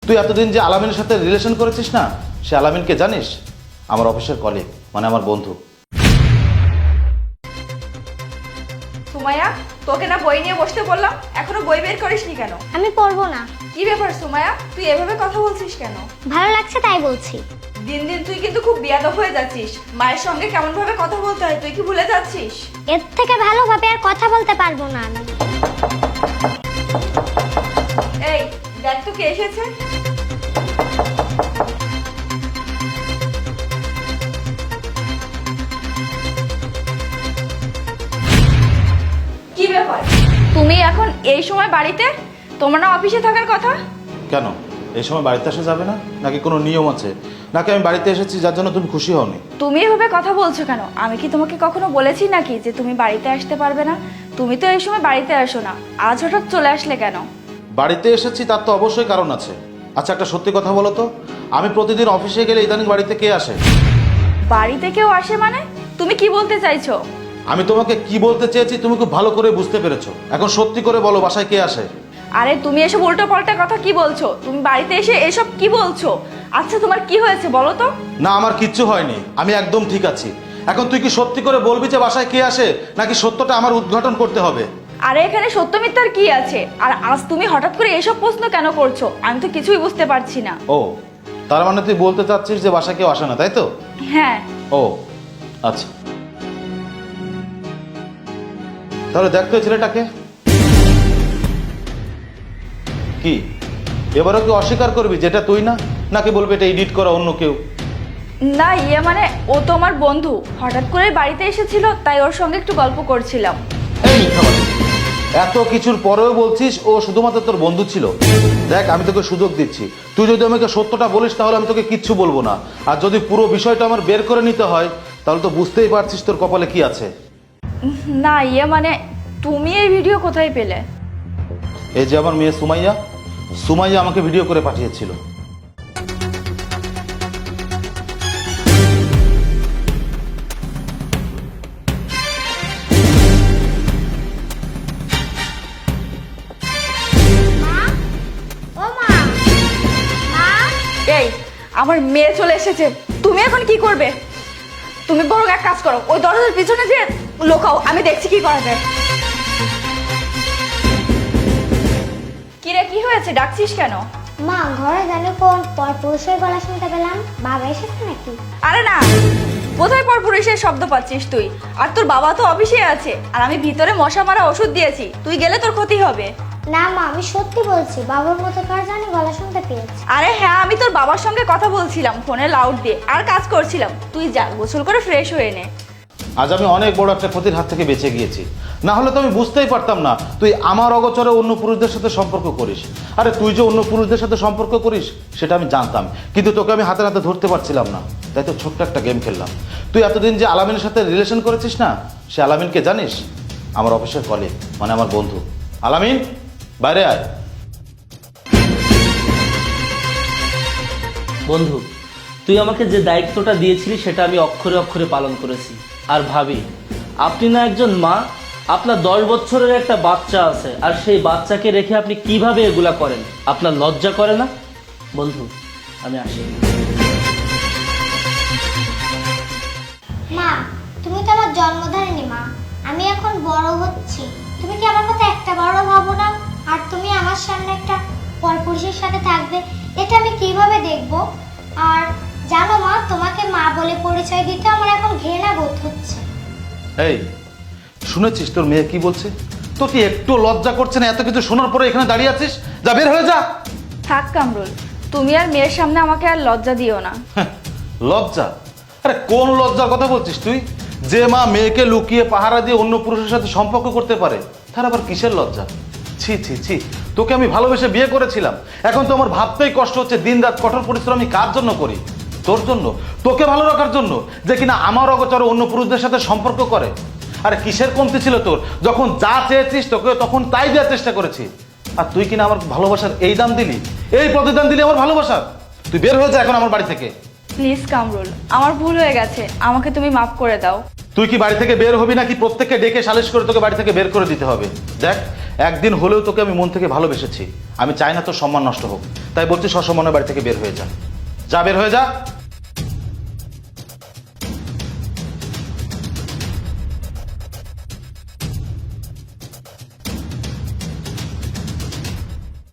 তুই এতদিন যে আলামিনের সাথে রিলেশন করেছিস না, সে আলামিনকে জানিস? আমার অফিসের কলিগ, মানে আমার বন্ধু। সুমাইয়া, তোকে না বই নিয়ে বসতে বললাম, এখনো বই বের করিসনি কেন? আমি পড়বো না। কি ব্যাপার সুমাইয়া, তুই এভাবে কথা বলছিস কেন? ভালো লাগছে তাই বলছি। দিন দিন তুই কিন্তু খুব বেয়াদব হয়ে যাচ্ছিস। মায়ের সঙ্গে কেমন ভাবে কথা বলতে হয় তুই কি ভুলে যাচ্ছিস? এর থেকে ভালোভাবে আর কথা বলতে পারবো না আমি। এই দেখ তো কে এসেছে। কি ব্যাপার, তুমি এখন এই সময় বাড়িতে? তোমার না অফিসে থাকার কথা? কেন এই সময় বাড়িতে আসা যাবে না? নাকি কোনো নিয়ম আছে? নাকি আমি বাড়িতে এসেছি যার জন্য তুমি খুশি হওনি? তুমি এভাবে কথা বলছো কেন? আমি কি তোমাকে কখনো বলেছি নাকি যে তুমি বাড়িতে আসতে পারবে না? তুমি তো এই সময় বাড়িতে আসো না, আজ হঠাৎ চলে আসলে কেন? বাড়িতে এসেছি তার তো অবশ্যই কারণ আছে। আচ্ছা একটা সত্যি কথা বলো তো, আমি প্রতিদিন অফিসে গেলে ইদানিং বাড়িতে কে আসে? বাড়িতে কেউ আসে মানে? তুমি কি বলতে চাইছো? আমি তোমাকে কি বলতে চেয়েছি তুমি খুব ভালো করে বুঝতে পেরেছো। এখন সত্যি করে বলো, বাসায় কে আসে? আরে তুমি এসব উল্টো পাল্টা কথা কি বলছো? তুমি বাড়িতে এসে এসব কি বলছো? আচ্ছা তোমার কি হয়েছে বলো তো? না আমার কিচ্ছু হয়নি, আমি একদম ঠিক আছি। এখন তুই কি সত্যি করে বলবি যে বাসায় কে আসে, নাকি সত্যটা আমার উদ্ঘাটন করতে হবে? আরে এখানে সত্য মিথ্যার কি আছে? আর আজ তুমি হঠাৎ করে এসব প্রশ্ন কেন করছো? আমি তো কিছুই বুঝতে পারছি না। ও তার মানে তুই বলতে চাচ্ছিস যে বাসায় কেউ আসে না, তাই তো? হ্যাঁ। ও আচ্ছা, তাহলে দেখ তো এই ছেলেটাকে। কি এবারও কি অস্বীকার করবি যেটা তুই না, নাকি বলবি এটা এডিট করা অন্য কেউ? না মানে ও তো আমার বন্ধু, হঠাৎ করে বাড়িতে এসেছিল তাই ওর সঙ্গে একটু গল্প করছিলাম। এই মিথ্যাবাদী, এত কিছুর পরেও বলছিস ও শুধুমাত্র তোর বন্ধু ছিল। দেখ আমি তোকে সুযোগ দিচ্ছি, তুই যদি আমাকে সত্যটা বলিস তাহলে আমি তোকে কিচ্ছু বলবো না, আর যদি পুরো বিষয়টা আমার বের করে নিতে হয় তাহলে তো বুঝতেই পারছিস তোর কপালে কি আছে। না মানে তুমি এই ভিডিও কোথায় পেলে? এই যে আমার মেয়ে সুমাইয়া, সুমাইয়া আমাকে ভিডিও করে পাঠিয়েছিল। ও মা, মা, এই আমার মেয়ে চলে এসেছে, তুমি এখন কি করবে? তুমি বরং এক কাজ করো, ওই দরজার পিছনে যে লোকাও, আমি দেখছি কি করা যায়। কিরে কি হয়েছে, ডাকছিস কেন? মা ঘরে গেলে কোন পরপুরুষের গলা শুনতে পেলাম, বাবা এসেছে নাকি? আরে না, কোথায় পরপুরুষের শব্দ পাচ্ছিস তুই? আর তোর বাবা তো অফিসে আছে, আর আমি ভিতরে মশা মারা ওষুধ দিয়েছি, তুই গেলে তোর ক্ষতি হবে। না মা আমি সত্যি বলছি, বাবার মতো কার জানি গলা শুনতে পেয়েছি। আরে হ্যাঁ, আমি তোর বাবার সঙ্গে কথা বলছিলাম ফোনে লাউড দিয়ে, আর কাজ করছিলাম। তুই যা, গোসল করে ফ্রেশ হয়ে নে। আজ আমি অনেক বড় একটা ক্ষতির হাত থেকে বেঁচে গিয়েছি, না হলে তো আমি বুঝতেই পারতাম না তুই আমার অগোচরে অন্য পুরুষদের সাথে সম্পর্ক করিস। আরে তুই যে অন্য পুরুষদের সাথে সম্পর্ক করিস সেটা আমি জানতাম, কিন্তু তোকে আমি হাতে হাতে ধরতে পারছিলাম না, তাই তো ছোট্ট একটা গেম খেললাম। তুই এতদিন যে আলামিনের সাথে রিলেশন করেছিস না, সে আলামিনকে জানিস? আমার অফিসের কলিগ, মানে আমার বন্ধু। আলামিন বাইরে আয়। বন্ধু, তুই আমাকে যে দায়িত্বটা দিয়েছিলি সেটা আমি অক্ষরে অক্ষরে পালন করেছি। আর ভাবি, আপনি না একজন মা, আপনার 10 বছরের একটা বাচ্চা আছে, আর সেই বাচ্চাকে রেখে আপনি কিভাবে এগুলা করেন? আপনার লজ্জা করে না? বন্ধু আমি আসি। মা তুমি তো আমার জন্মধারিণী মা, আমি এখন বড় হচ্ছি, তুমি কি আমার কথা একটা বড় ভাবো না? আর তুমি আমার সামনে একটা পরপুরুষের সাথে থাকবে, এটা আমি কিভাবে দেখবো? আর জানো মা, তোমাকে মা বলে পরিচয় দিতে আমার এখন ঘৃণা বোধ হচ্ছে। এই শুনেছিস তোর মেয়ে কি বলছে? তোর কি একটু লজ্জা করছে না? এত কিছু শোনার পরে এখানে দাঁড়িয়ে আছিস, যা বের হয়ে যা। থাক কামরুল, তুমি আর মেয়ের সামনে আমাকে আর লজ্জা দিও না। হ্যাঁ, লজ্জা? আরে কোন লজ্জার কথা বলছিস তুই? যে মা মেয়েকে লুকিয়ে পাহারা দিয়ে অন্য পুরুষের সাথে সম্পর্ক করতে পারে, তার আবার কিসের লজ্জা? ছি ছি ছি, তোকে আমি ভালোবেসে বিয়ে করেছিলাম, এখন তো আমার ভাবতেই কষ্ট হচ্ছে দিন রাত কঠোর পরিশ্রম আমি কার জন্য করি? তোর জন্য, তোকে ভালো রাখার জন্য, যে কিনা আমার অগোচরে অন্য পুরুষদের সাথে সম্পর্ক করে। আরে কিসের কমতি ছিল তোর? যখন যা চেয়েছিস তোকে তখন তাই দেওয়ার চেষ্টা করেছি, আর তুই কিনা আমার ভালোবাসার এই দাম দিলি, এই প্রতিদান দিলি আমার ভালোবাসার। তুই বের হয়ে যা এখন আমার বাড়ি থেকে। প্লিজ কামরুল, আমার ভুল হয়ে গেছে, আমাকে তুমি মাফ করে দাও। তুই কি বাড়ি থেকে বের হবি নাকি প্রত্যেককে ডেকে সালিশ করে তোকে বাড়ি থেকে বের করে দিতে হবে? দেখ, একদিন হলেও তোকে আমি মন থেকে ভালোবেসেছি। আমি চাই না তোর সম্মান নষ্ট হোক, তাই বলছি সসম্মানে বাড়ি থেকে বের হয়ে যা। যা, বের হয়ে যা।